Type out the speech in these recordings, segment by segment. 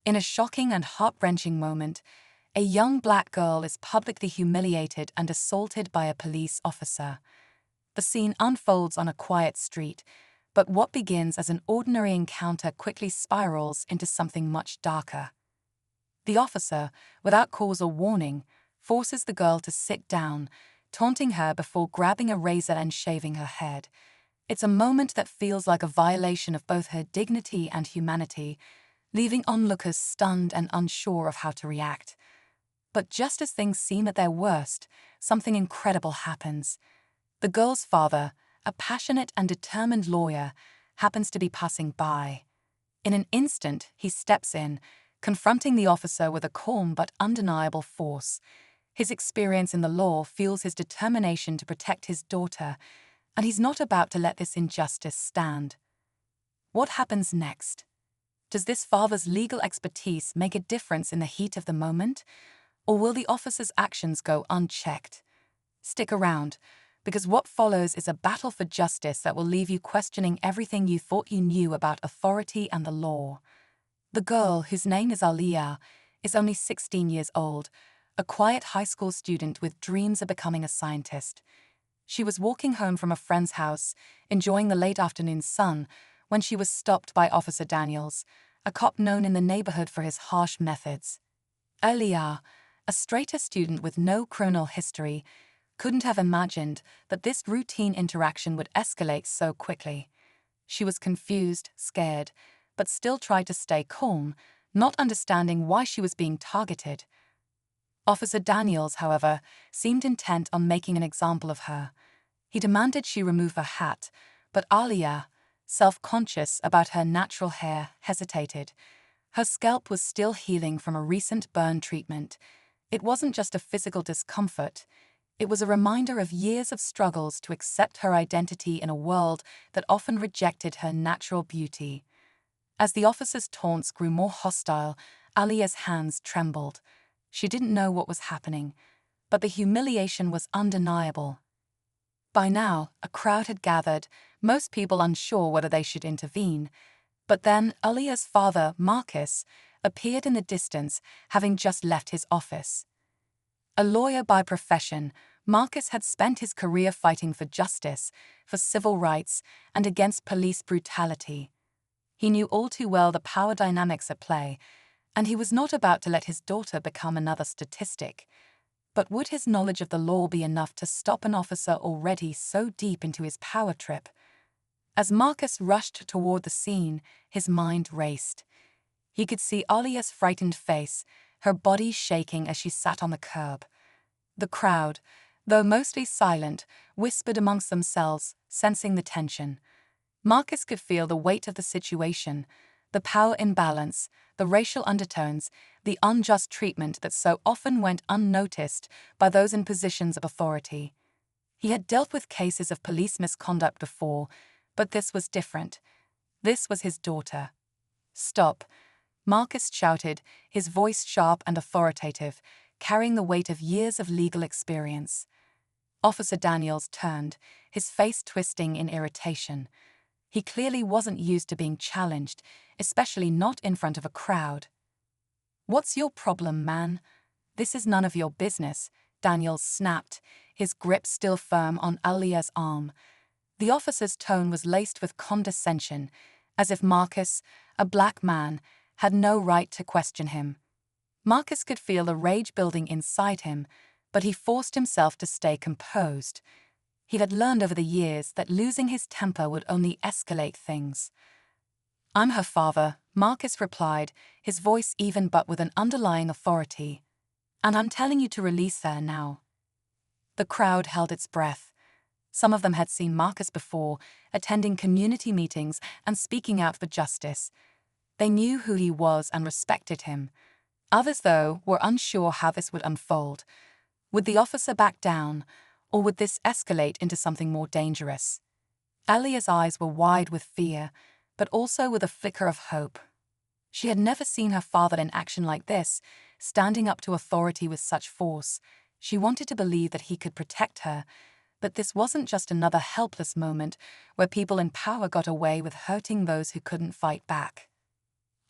In a shocking and heart-wrenching moment, a young black girl is publicly humiliated and assaulted by a police officer. The scene unfolds on a quiet street, but what begins as an ordinary encounter quickly spirals into something much darker. The officer, without cause or warning, forces the girl to sit down, taunting her before grabbing a razor and shaving her head. It's a moment that feels like a violation of both her dignity and humanity, leaving onlookers stunned and unsure of how to react. But just as things seem at their worst, something incredible happens. The girl's father, a passionate and determined lawyer, happens to be passing by. In an instant, he steps in, confronting the officer with a calm but undeniable force. His experience in the law fuels his determination to protect his daughter, and he's not about to let this injustice stand. What happens next? Does this father's legal expertise make a difference in the heat of the moment, or will the officer's actions go unchecked? Stick around, because what follows is a battle for justice that will leave you questioning everything you thought you knew about authority and the law. The girl, whose name is Aliyah, is only 16 years old, a quiet high school student with dreams of becoming a scientist. She was walking home from a friend's house, enjoying the late afternoon sun, when she was stopped by Officer Daniels, a cop known in the neighborhood for his harsh methods. Aliyah, a straighter student with no criminal history, couldn't have imagined that this routine interaction would escalate so quickly. She was confused, scared, but still tried to stay calm, not understanding why she was being targeted. Officer Daniels, however, seemed intent on making an example of her. He demanded she remove her hat, but Aliyah, self-conscious about her natural hair, hesitated. Her scalp was still healing from a recent burn treatment. It wasn't just a physical discomfort. It was a reminder of years of struggles to accept her identity in a world that often rejected her natural beauty. As the officer's taunts grew more hostile, Aliyah's hands trembled. She didn't know what was happening, but the humiliation was undeniable. By now, a crowd had gathered, most people unsure whether they should intervene. But then Aliyah's father, Marcus, appeared in the distance, having just left his office. A lawyer by profession, Marcus had spent his career fighting for justice, for civil rights, and against police brutality. He knew all too well the power dynamics at play, and he was not about to let his daughter become another statistic. But would his knowledge of the law be enough to stop an officer already so deep into his power trip? As Marcus rushed toward the scene, his mind raced. He could see Aliyah's frightened face, her body shaking as she sat on the curb. The crowd, though mostly silent, whispered amongst themselves, sensing the tension. Marcus could feel the weight of the situation, the power imbalance, the racial undertones, the unjust treatment that so often went unnoticed by those in positions of authority. He had dealt with cases of police misconduct before, but this was different. This was his daughter. "Stop," Marcus shouted, his voice sharp and authoritative, carrying the weight of years of legal experience. Officer Daniels turned, his face twisting in irritation. He clearly wasn't used to being challenged, especially not in front of a crowd. "What's your problem, man? This is none of your business," Daniels snapped, his grip still firm on Aliyah's arm. The officer's tone was laced with condescension, as if Marcus, a black man, had no right to question him. Marcus could feel the rage building inside him, but he forced himself to stay composed. He had learned over the years that losing his temper would only escalate things. "I'm her father," Marcus replied, his voice even but with an underlying authority. "And I'm telling you to release her now." The crowd held its breath. Some of them had seen Marcus before, attending community meetings and speaking out for justice. They knew who he was and respected him. Others, though, were unsure how this would unfold. Would the officer back down, or would this escalate into something more dangerous? Aliyah's eyes were wide with fear, but also with a flicker of hope. She had never seen her father in action like this, standing up to authority with such force. She wanted to believe that he could protect her, but this wasn't just another helpless moment where people in power got away with hurting those who couldn't fight back.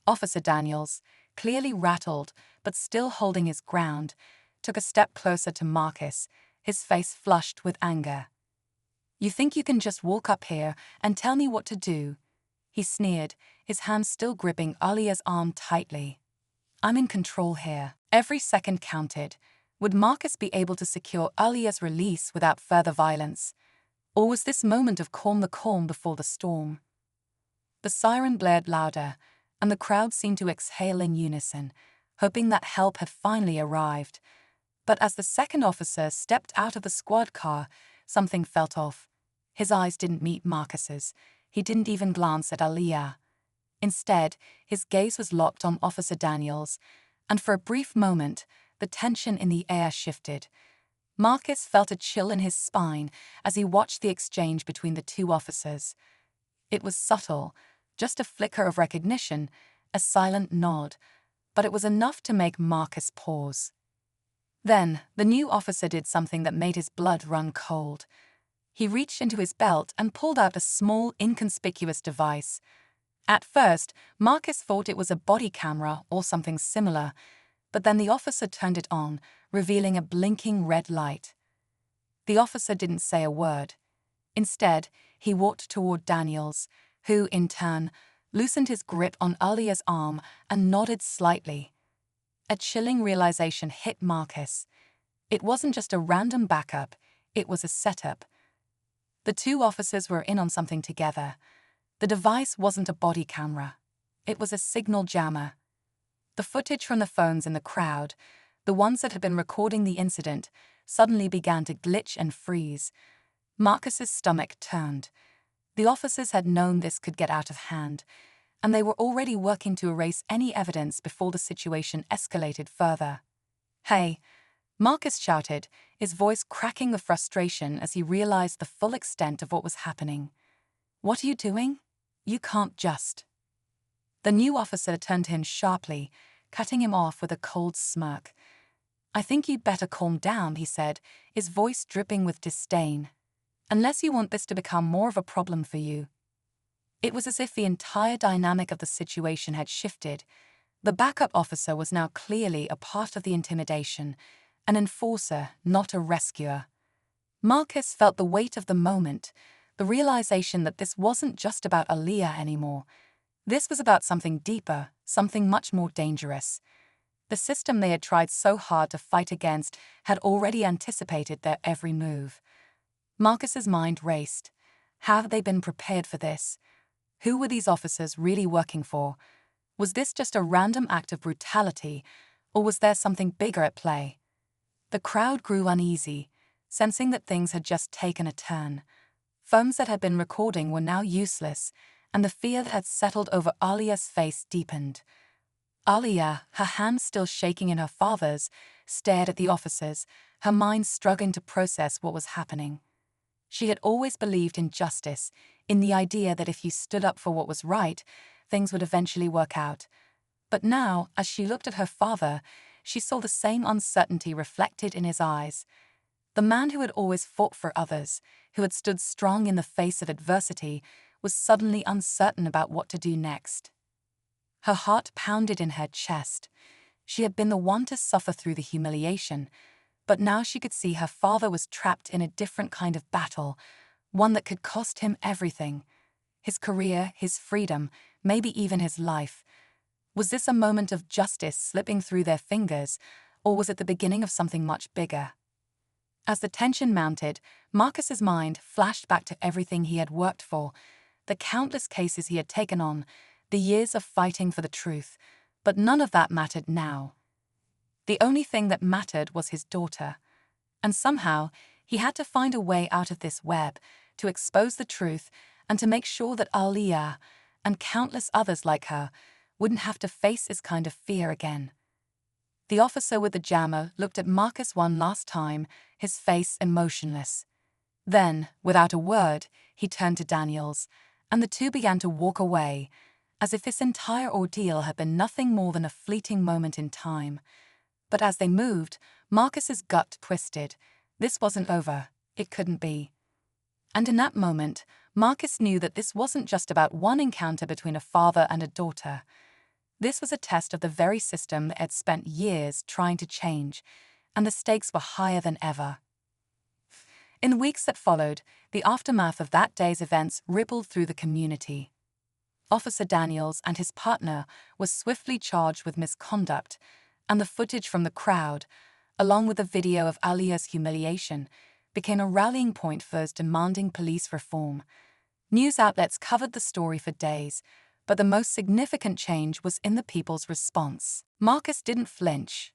Officer Daniels, clearly rattled but still holding his ground, took a step closer to Marcus, his face flushed with anger. "You think you can just walk up here and tell me what to do?" he sneered, his hand still gripping Alia's arm tightly. "I'm in control here." Every second counted. Would Marcus be able to secure Alia's release without further violence? Or was this moment of calm the calm before the storm? The siren blared louder, and the crowd seemed to exhale in unison, hoping that help had finally arrived. But as the second officer stepped out of the squad car, something felt off. His eyes didn't meet Marcus's. He didn't even glance at Alia. Instead, his gaze was locked on Officer Daniels, and for a brief moment, the tension in the air shifted. Marcus felt a chill in his spine as he watched the exchange between the two officers. It was subtle, just a flicker of recognition, a silent nod, but it was enough to make Marcus pause. Then, the new officer did something that made his blood run cold. He reached into his belt and pulled out a small, inconspicuous device. At first, Marcus thought it was a body camera or something similar, but then the officer turned it on, revealing a blinking red light. The officer didn't say a word. Instead, he walked toward Daniels, who, in turn, loosened his grip on Alia's arm and nodded slightly. A chilling realization hit Marcus. It wasn't just a random backup, it was a setup. The two officers were in on something together. The device wasn't a body camera. It was a signal jammer. The footage from the phones in the crowd, the ones that had been recording the incident, suddenly began to glitch and freeze. Marcus's stomach turned. The officers had known this could get out of hand, and they were already working to erase any evidence before the situation escalated further. "Hey!" Marcus shouted, his voice cracking with frustration as he realized the full extent of what was happening. "What are you doing? You can't just." The new officer turned to him sharply, cutting him off with a cold smirk. "I think you'd better calm down," he said, his voice dripping with disdain. "Unless you want this to become more of a problem for you." It was as if the entire dynamic of the situation had shifted. The backup officer was now clearly a part of the intimidation, an enforcer, not a rescuer. Marcus felt the weight of the moment, the realization that this wasn't just about Alia anymore. This was about something deeper, something much more dangerous. The system they had tried so hard to fight against had already anticipated their every move. Marcus's mind raced. How had they been prepared for this? Who were these officers really working for? Was this just a random act of brutality, or was there something bigger at play? The crowd grew uneasy, sensing that things had just taken a turn. Phones that had been recording were now useless, and the fear that had settled over Alia's face deepened. Alia, her hands still shaking in her father's, stared at the officers, her mind struggling to process what was happening. She had always believed in justice, in the idea that if you stood up for what was right, things would eventually work out. But now, as she looked at her father, she saw the same uncertainty reflected in his eyes. The man who had always fought for others, who had stood strong in the face of adversity, was suddenly uncertain about what to do next. Her heart pounded in her chest. She had been the one to suffer through the humiliation, but now she could see her father was trapped in a different kind of battle, one that could cost him everything. His career, his freedom, maybe even his life. Was this a moment of justice slipping through their fingers, or was it the beginning of something much bigger? As the tension mounted, Marcus's mind flashed back to everything he had worked for, the countless cases he had taken on, the years of fighting for the truth, but none of that mattered now. The only thing that mattered was his daughter, and somehow he had to find a way out of this web, to expose the truth and to make sure that Alia, and countless others like her, wouldn't have to face this kind of fear again. The officer with the jammer looked at Marcus one last time, his face emotionless. Then, without a word, he turned to Daniels, and the two began to walk away, as if this entire ordeal had been nothing more than a fleeting moment in time. But as they moved, Marcus's gut twisted. This wasn't over. It couldn't be. And in that moment, Marcus knew that this wasn't just about one encounter between a father and a daughter. This was a test of the very system that had spent years trying to change, and the stakes were higher than ever. In the weeks that followed, the aftermath of that day's events rippled through the community. Officer Daniels and his partner were swiftly charged with misconduct, and the footage from the crowd, along with the video of Alia's humiliation, became a rallying point for those demanding police reform. News outlets covered the story for days, but the most significant change was in the people's response. Marcus didn't flinch.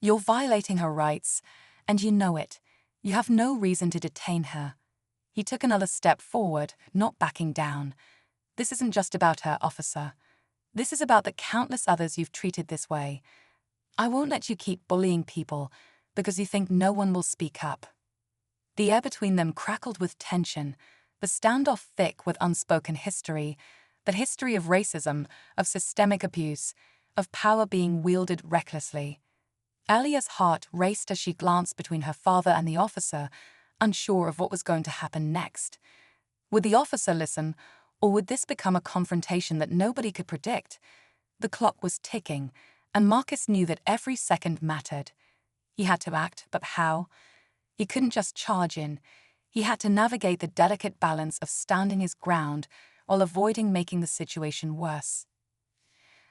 "You're violating her rights, and you know it. You have no reason to detain her." He took another step forward, not backing down. "This isn't just about her, officer. This is about the countless others you've treated this way. I won't let you keep bullying people because you think no one will speak up." The air between them crackled with tension, the standoff thick with unspoken history, the history of racism, of systemic abuse, of power being wielded recklessly. Alia's heart raced as she glanced between her father and the officer, unsure of what was going to happen next. Would the officer listen, or would this become a confrontation that nobody could predict? The clock was ticking, and Marcus knew that every second mattered. He had to act, but how? He couldn't just charge in. He had to navigate the delicate balance of standing his ground while avoiding making the situation worse.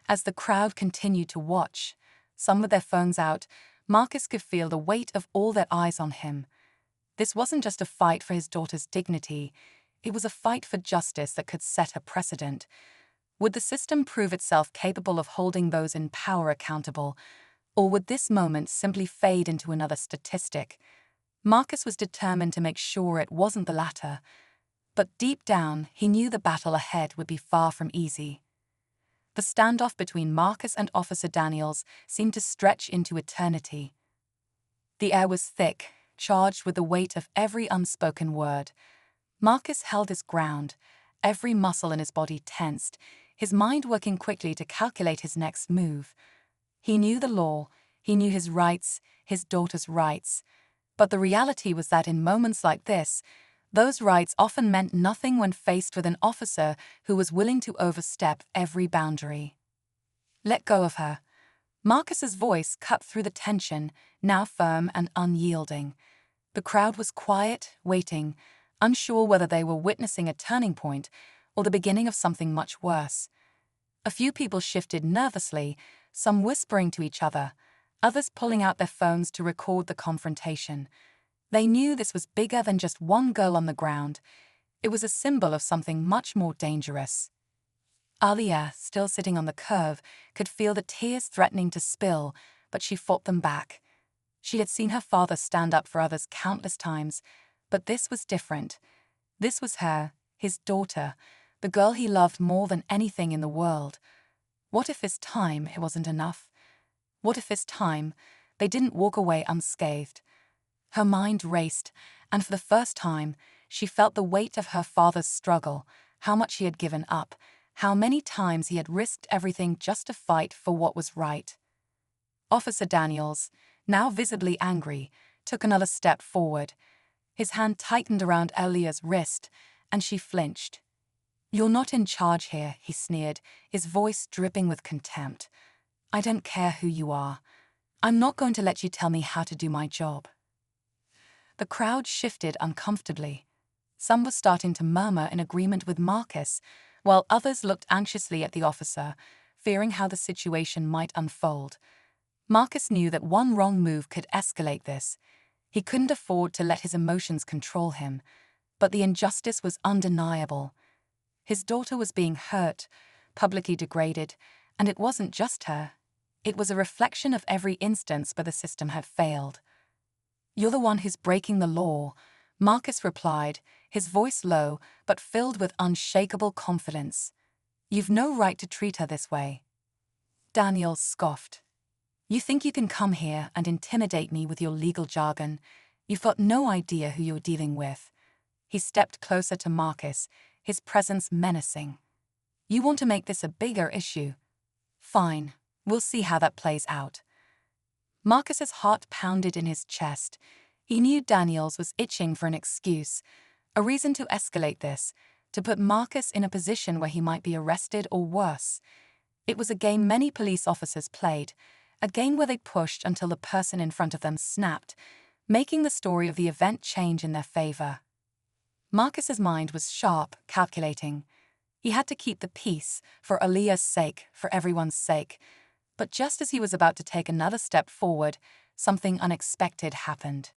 As the crowd continued to watch, some with their phones out, Marcus could feel the weight of all their eyes on him. This wasn't just a fight for his daughter's dignity, it was a fight for justice that could set a precedent. Would the system prove itself capable of holding those in power accountable, or would this moment simply fade into another statistic? Marcus was determined to make sure it wasn't the latter, but deep down he knew the battle ahead would be far from easy. The standoff between Marcus and Officer Daniels seemed to stretch into eternity. The air was thick, charged with the weight of every unspoken word. Marcus held his ground, every muscle in his body tensed, his mind working quickly to calculate his next move. He knew the law, he knew his rights, his daughter's rights. But the reality was that in moments like this, those rights often meant nothing when faced with an officer who was willing to overstep every boundary. "Let go of her." Marcus's voice cut through the tension, now firm and unyielding. The crowd was quiet, waiting, unsure whether they were witnessing a turning point or the beginning of something much worse. A few people shifted nervously, some whispering to each other, others pulling out their phones to record the confrontation. They knew this was bigger than just one girl on the ground. It was a symbol of something much more dangerous. Alia, still sitting on the curb, could feel the tears threatening to spill, but she fought them back. She had seen her father stand up for others countless times, but this was different. This was her, his daughter, the girl he loved more than anything in the world. What if this time it wasn't enough? What if this time they didn't walk away unscathed? Her mind raced, and for the first time, she felt the weight of her father's struggle, how much he had given up, how many times he had risked everything just to fight for what was right. Officer Daniels, now visibly angry, took another step forward. His hand tightened around Alia's wrist, and she flinched. "You're not in charge here," he sneered, his voice dripping with contempt. "I don't care who you are. I'm not going to let you tell me how to do my job." The crowd shifted uncomfortably. Some were starting to murmur in agreement with Marcus, while others looked anxiously at the officer, fearing how the situation might unfold. Marcus knew that one wrong move could escalate this. He couldn't afford to let his emotions control him, but the injustice was undeniable. His daughter was being hurt, publicly degraded, and it wasn't just her. It was a reflection of every instance where the system had failed. "You're the one who's breaking the law," Marcus replied, his voice low but filled with unshakable confidence. "You've no right to treat her this way." Daniel scoffed. "You think you can come here and intimidate me with your legal jargon? You've got no idea who you're dealing with." He stepped closer to Marcus, his presence menacing. "You want to make this a bigger issue? Fine, we'll see how that plays out." Marcus's heart pounded in his chest. He knew Daniels was itching for an excuse, a reason to escalate this, to put Marcus in a position where he might be arrested or worse. It was a game many police officers played, a game where they pushed until the person in front of them snapped, making the story of the event change in their favor. Marcus's mind was sharp, calculating. He had to keep the peace, for Aaliyah's sake, for everyone's sake. But just as he was about to take another step forward, something unexpected happened.